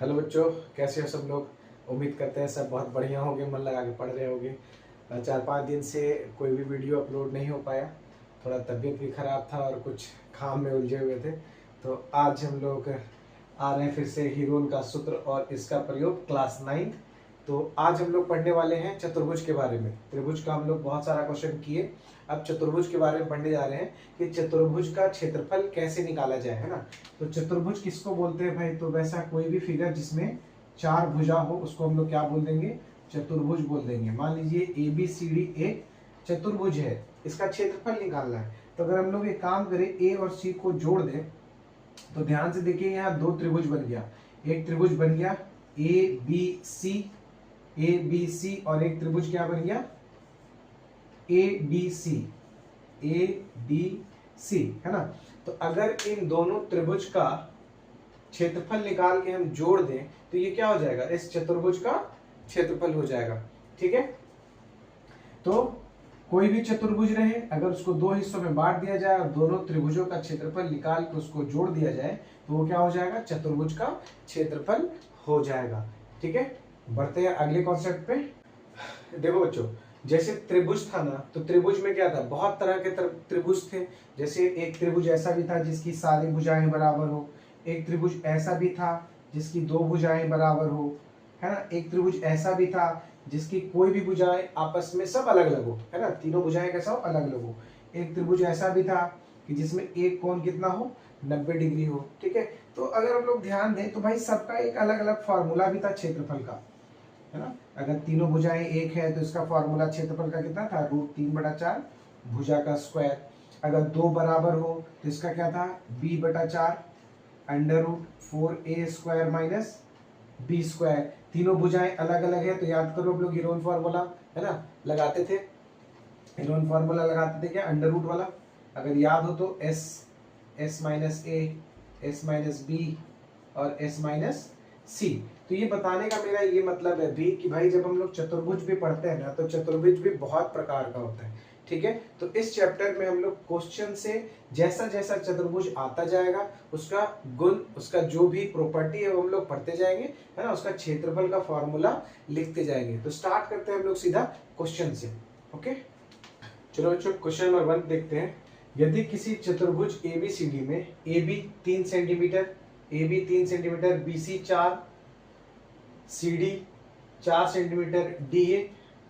Hello बच्चों, कैसे हो सब लोग। उम्मीद करते हैं सब बहुत बढ़िया होंगे, मन लगा के पढ़ रहे होंगे। 4-5 दिन से कोई भी वीडियो अपलोड नहीं हो पाया, थोड़ा तबीयत भी ख़राब था और कुछ काम में उलझे हुए थे। तो आज हम लोग आ रहे हैं फिर से हीरोन का सूत्र और इसका प्रयोग क्लास 9। तो आज हम लोग पढ़ने वाले हैं चतुर्भुज के बारे में। त्रिभुज का हम लोग बहुत सारा क्वेश्चन किए, अब चतुर्भुज के बारे में पढ़ने जा रहे हैं कि चतुर्भुज का क्षेत्रफल कैसे निकाला जाए, है ना। तो चतुर्भुज किसको बोलते हैं भाई? तो वैसा कोई भी फिगर जिसमें 4 भुजा हो उसको हम लोग क्या बोल देंगे? चतुर्भुज बोल देंगे। मान लीजिए ABCD एक चतुर्भुज है, इसका क्षेत्रफल निकालना है। तो अगर हम लोग एक काम करें, A और C को जोड़ दें तो ध्यान से देखिए, यहाँ 2 त्रिभुज बन गया। एक त्रिभुज बन गया ABC और एक त्रिभुज क्या बन गया? ABC, है ना। तो अगर इन दोनों त्रिभुज का क्षेत्रफल निकाल के हम जोड़ दें तो ये क्या हो जाएगा? इस चतुर्भुज का क्षेत्रफल हो जाएगा। ठीक है, तो कोई भी चतुर्भुज रहे, अगर उसको 2 हिस्सों में बांट दिया जाए और दोनों त्रिभुजों का क्षेत्रफल निकाल के उसको जोड़ दिया जाए तो वो क्या हो जाएगा? चतुर्भुज का क्षेत्रफल हो जाएगा। ठीक है, बढ़ते हैं अगले कॉन्सेप्ट पे। देखो बच्चों, जैसे त्रिभुज था ना, तो त्रिभुज में क्या था? बहुत तरह के त्रिभुज थे। जैसे एक त्रिभुज ऐसा भी था जिसकी सारी भुजाएं बराबर हो, एक त्रिभुज ऐसा भी था जिसकी 2 भुजाएं बराबर हो, है ना। एक त्रिभुज ऐसा भी था जिसकी कोई भी भुजाएं आपस में सब अलग अलग हो, है ना, तीनों भुजाएं कैसा हो? अलग अलग हो। एक त्रिभुज ऐसा भी था कि जिसमें एक कोण कितना हो? 90 डिग्री हो। ठीक है, तो अगर हम लोग ध्यान दें तो भाई सबका एक अलग अलग फॉर्मूला भी था क्षेत्रफल का, है ना। अगर तीनों भुजाएं एक है तो इसका फॉर्मूला क्षेत्रफल का कितना था? √3/4 भुजा का स्क्वायर। अगर 2 बराबर हो तो इसका क्या था? b/4 √4a² - b²। तीनों भुजाएं अलग अलग है तो याद करो हम लोग हीरोन फॉर्मूला, है ना, लगाते थे। हीरोन फॉर्मूला लगाते थे क्या? अंडर रूट वाला। अगर याद हो तो s - a, s - b और s - c। तो ये बताने का मेरा ये मतलब है भी कि भाई जब हम लोग चतुर्भुज भी पढ़ते हैं ना तो चतुर्भुज भी बहुत प्रकार का होता है। ठीक है, तो इस चैप्टर में हम लोग क्वेश्चन से जैसा जैसा चतुर्भुज आता जाएगा उसका गुण, उसका जो भी प्रॉपर्टी है वो हम लोग पढ़ते जाएंगे, है ना, उसका क्षेत्रफल का फॉर्मूला लिखते जाएंगे। तो स्टार्ट करते हैं हम लोग सीधा क्वेश्चन से। ओके, चलो बच्चों, क्वेश्चन नंबर 1 देखते हैं। यदि किसी चतुर्भुज ABCD में AB 3 centimetre, BC 4, CD 4 centimetre, DA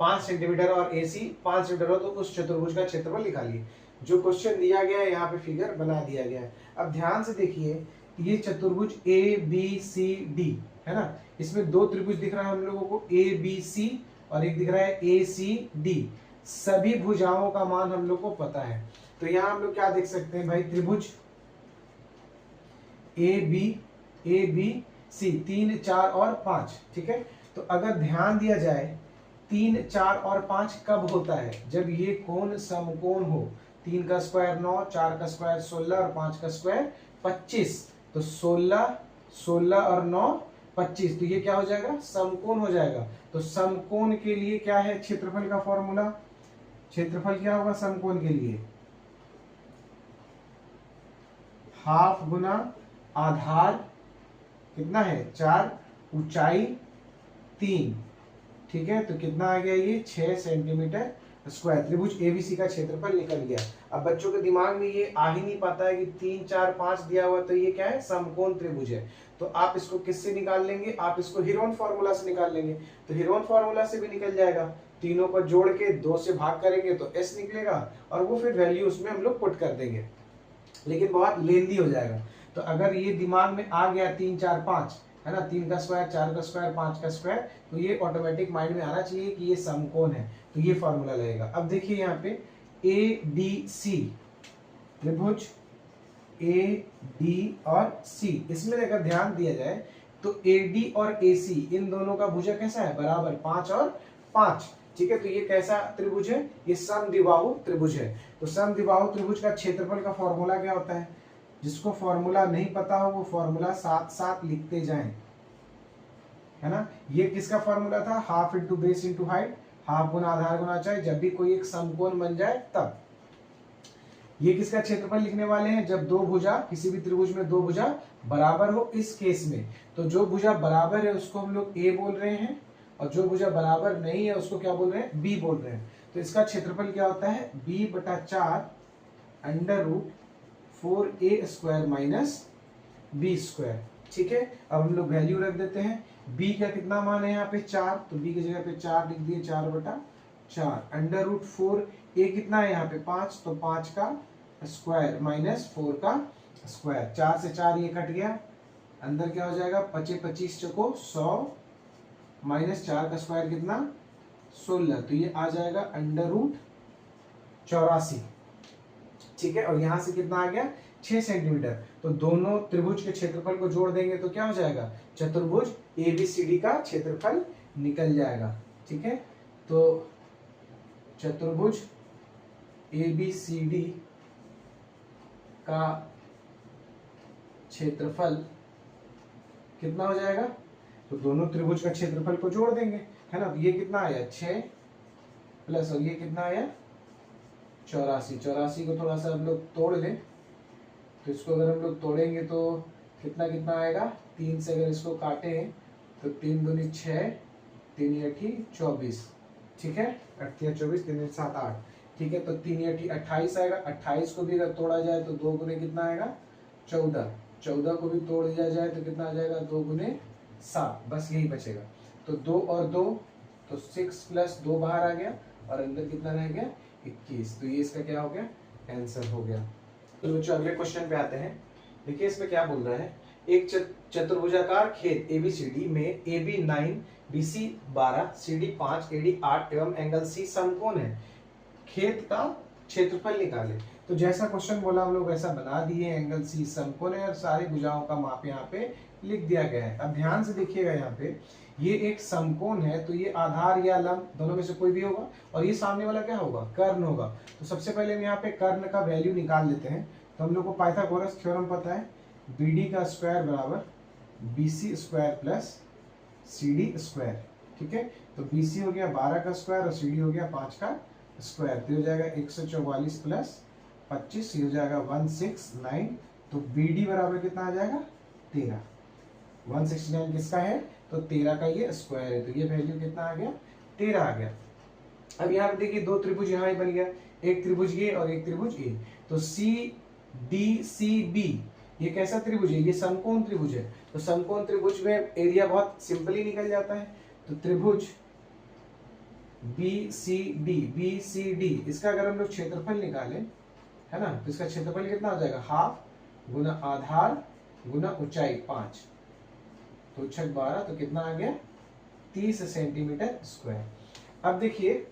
5 centimetre और AC 5 सेंटीमीटर हो तो उस चतुर्भुज का क्षेत्रफल निकालिए। जो क्वेश्चन दिया गया है यहाँ पे फिगर बना दिया गया है। अब ध्यान से देखिए, ये चतुर्भुज ABCD है ना, इसमें 2 त्रिभुज दिख रहा है हम लोगों को, ABC और एक दिख रहा है ACD। सभी भुजाओं का मान हम लोग को पता है। तो यहाँ हम लोग क्या देख सकते हैं भाई? त्रिभुज ABC 3, 4 और 5। ठीक है, तो अगर ध्यान दिया जाए 3, 4 और 5 कब होता है? जब ये कोण समकोण हो। 3 का स्क्वायर 9, 4 का स्क्वायर 16 और 5 का स्क्वायर 25। तो 16 और 9 25, तो ये क्या हो जाएगा? समकोण हो जाएगा। तो समकोण के लिए क्या है क्षेत्रफल का फॉर्मूला? क्षेत्रफल क्या होगा समकोण के लिए? हाफ गुना आधार कितना है? 4, ऊंचाई 3। ठीक है, तो कितना आ गया ये? 6 सेंटीमीटर स्क्वायर। त्रिभुज ABC का क्षेत्रफल निकल गया। अब बच्चों के दिमाग में ये आ ही नहीं पाता है कि 3, 4, 5 दिया हुआ तो ये क्या है? समकोण त्रिभुज है। तो आप इसको किससे निकाल लेंगे? आप इसको हीरोन फॉर्मूला से निकाल लेंगे। तो हीरोन फॉर्मूला से भी निकल जाएगा। तीनों को जोड़ के 2 से भाग करेंगे तो S निकलेगा और वो फिर वैल्यू उसमें हम लोग पुट कर देंगे, लेकिन बहुत लेंदी हो जाएगा। तो अगर ये दिमाग में आ गया 3, 4, 5, है ना, 3 का स्क्वायर, 4 का स्क्वायर, 5 का स्क्वायर, तो ये ऑटोमेटिक माइंड में आना चाहिए कि ये समकोण है, तो ये फॉर्मूला लगेगा। अब देखिए यहाँ पे ADC त्रिभुज AD और C, इसमें अगर ध्यान दिया जाए तो AD और AC इन दोनों का भुजा कैसा है? बराबर, 5 और 5। ठीक है, तो ये कैसा त्रिभुज है? ये समद्विबाहु त्रिभुज है। तो समद्विबाहु त्रिभुज का क्षेत्रफल का फॉर्मूला क्या होता है? जिसको फॉर्मूला नहीं पता हो वो फॉर्मूला साथ साथ लिखते जाएं, है ना। ये किसका फॉर्मूला था? Half into base into height, half गुना आधार गुना ऊंचाई। जब भी कोई एक समकोण बन जाए तब ये किसका क्षेत्रफल लिखने वाले हैं, जब दो भुजा, किसी भी त्रिभुज में दो भुजा बराबर हो, इस केस में तो जो भुजा बराबर है उसको हम लोग ए बोल रहे हैं, और जो भुजा बराबर नहीं है उसको क्या बोल रहे हैं, बी बोल रहे हैं। तो इसका क्षेत्रफल क्या होता है, b/4 under root 4a² minus b square. ठीक है, अब हम लोग वैल्यू रख देते हैं। b का कितना मान है यहाँ पे 4, तो b की जगह पे 4 लिख दिए, 4/4 अंडर रूट 4, a कितना है यहाँ पे 5, तो 5 का स्क्वायर माइनस 4 का स्क्वायर। 4 से 4 ये कट गया, अंदर क्या हो जाएगा, 25 चौको 100 माइनस 4 का स्क्वायर कितना 16, तो ये आ जाएगा अंडर रूट 84। ठीक है, और यहां से कितना आ गया 6 सेंटीमीटर। तो दोनों त्रिभुज के क्षेत्रफल को जोड़ देंगे तो क्या हो जाएगा, चतुर्भुज ABCD का क्षेत्रफल निकल जाएगा। ठीक है, तो चतुर्भुज ABCD का क्षेत्रफल कितना हो जाएगा, तो दोनों त्रिभुज का क्षेत्रफल को जोड़ देंगे, है ना। तो ये कितना आया 6 प्लस, और ये कितना आया 84। 84 को थोड़ा सा हम लोग तोड़ लें, तो इसको अगर हम लोग तोड़ेंगे तो कितना कितना आएगा, 3 से अगर इसको काटें तो 3 दूनी 6, 3 8 24। ठीक है, 8 24, 3 7 8। ठीक है, तो 3 8 28 आएगा। 28 को भी अगर तोड़ा जाए तो 2 गुने कितना आएगा 14। 14 को भी तोड़ दिया जाए तो कितना आ जाएगा 2 गुने 7, बस यही बचेगा। तो 2 और 2 तो 6 प्लस 2 बाहर आ गया, और अंदर कितना रह गया 21। तो ये इसका क्या हो गया, आंसर हो गया। तो बच्चों अगले क्वेश्चन पे आते हैं। देखिए इसमें क्या बोल रहा है, एक चतुर्भुजाकार खेत ABCD में AB 9, BC 12, CD 5, AD 8 एवं एंगल C समकोण है, खेत का क्षेत्रफल निकाले। तो जैसा क्वेश्चन बोला हम लोग वैसा बना दिए, एंगल C समकोण है और सारी भुजाओं का माप यहाँ पे लिख दिया गया है। अब ध्यान से देखिएगा, यहाँ पे ये एक समकोण है, तो ये आधार या लंब दोनों में से कोई भी होगा, और ये सामने वाला क्या होगा, कर्ण होगा। तो सबसे पहले हम यहाँ पे कर्ण का वैल्यू निकाल लेते हैं। तो हम लोग को पाइथागोरस थ्योरम पता है, BD का स्क्वायर बराबर BC square plus CD square. ठीक है, तो BC हो गया 12 का स्क्वायर और CD हो गया 5 का स्क्वायर, तो हो जाएगा 144 प्लस 25, ये हो जाएगा 169। तो BD बराबर कितना आ जाएगा 13। 169 किसका है, तो 13 का ये स्क्वायर है, तो ये वैल्यू कितना आ गया 13 आ गया। अब यहाँ पे देखिए दो त्रिभुज यहाँ ही बन गया, एक त्रिभुज ये और एक त्रिभुज ये। तो CDCB ये कैसा त्रिभुज है, ये समकोण त्रिभुज है। तो समकोण त्रिभुज में एरिया बहुत सिंपली निकल जाता है। तो त्रिभुज BCD इसका अगर हम लोग क्षेत्रफल निकालें, है ना, तो इसका क्षेत्रफल कितना हो जाएगा, हाफ गुना आधार गुना ऊंचाई 5, तो 6 12, तो कितना आ गया 30 सेंटीमीटर स्क्वायर। अब देखिए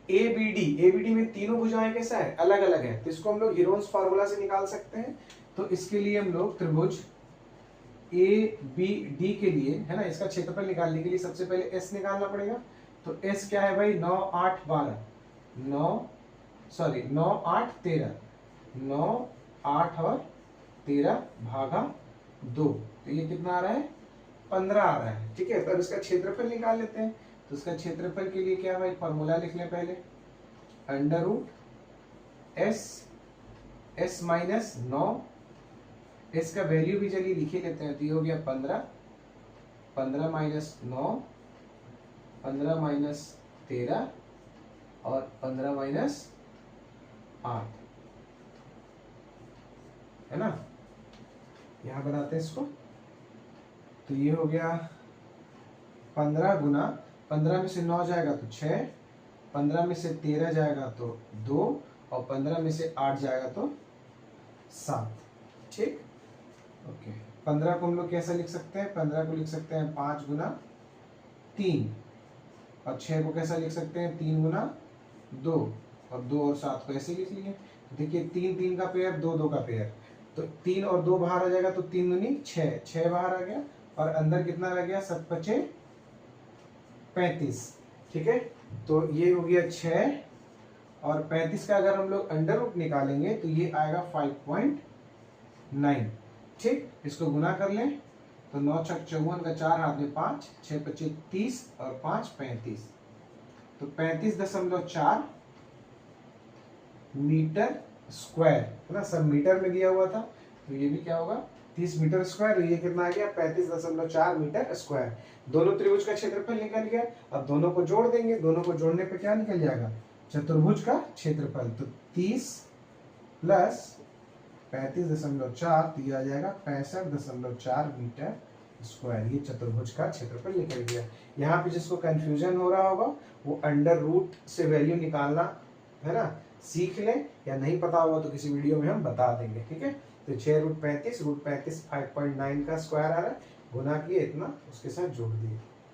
ABD में तीनों भुजाएं कैसा है, अलग अलग है, तो इसको हम लोग हीरोन्स फार्मूला से निकाल सकते हैं। तो इसके लिए हम लोग त्रिभुज ABD के लिए, है ना, इसका क्षेत्रफल निकालने के लिए सबसे पहले S निकालना पड़ेगा। तो S क्या है भाई, 9 8 12, 9 8 13, 9 8 और 13 भागा 2, तो ये कितना आ रहा है 15 आ रहा है। ठीक है, तो अब इसका क्षेत्रफल निकाल लेते हैं। तो इसका क्षेत्रफल के लिए क्या भाई, फॉर्मूला लिख लें पहले, under root S minus 9, S का वैल्यू भी चलिए लिख ही लेते हैं। तो ये हो गया 15, 15 माइनस 9, 15 माइनस 13 और 15 माइनस 8, है ना। यहां बनाते हैं इसको, तो ये हो गया 15 गुना 15 में से 9 जाएगा तो 6, 15 में से 13 जाएगा तो 2, और 15 में से 8 जाएगा तो 7। ठीक, ओके। 15 को हम लोग कैसे लिख सकते हैं, 15 को लिख सकते हैं 5 गुना 3, और 6 को कैसा लिख सकते हैं 3 गुना 2, और 2 और 7 को ऐसे लिख लिए। देखिए 3 3 का पेयर, 2 2 का पेयर, तो 3 और 2 बाहर आ जाएगा, तो 3 दूनी 6, 6 बाहर आ गया, और अंदर कितना रह गया 7 5 35। ठीक है, तो ये हो गया 6 और 35 का अगर हम लोग अंडर रूट निकालेंगे तो ये आएगा 5.9। ठीक, इसको गुना कर लें तो 9 छक 54 का 4 हाथ में 5, 6 25 30 और 5 35, तो 35.4 मीटर स्क्वायर, है ना, सब मीटर में दिया हुआ था, तो ये भी क्या होगा 30 मीटर स्क्वायर। ये कितना आ गया 35.4 मीटर स्क्वायर। दोनों त्रिभुज का क्षेत्रफल निकल गया। अब दोनों को जोड़ देंगे, दोनों को जोड़ने पे क्या निकल जाएगा, चतुर्भुज का क्षेत्रफल। तो 30 प्लस 35.4 तो ये आ जाएगा 65.4 मीटर स्क्वायर। ये चतुर्भुज का क्षेत्रफल निकल गया। यहाँ पे जिसको कंफ्यूजन हो रहा होगा वो अंडर रूट से वैल्यू निकालना, है ना, सीख ले, या नहीं पता होगा तो किसी वीडियो में हम बता देंगे, ठीक है। तो 6 रूट 35 5.9 का स्क्वायर आ रहा है, गुना किए इतना, उसके साथ जोड़ दिए।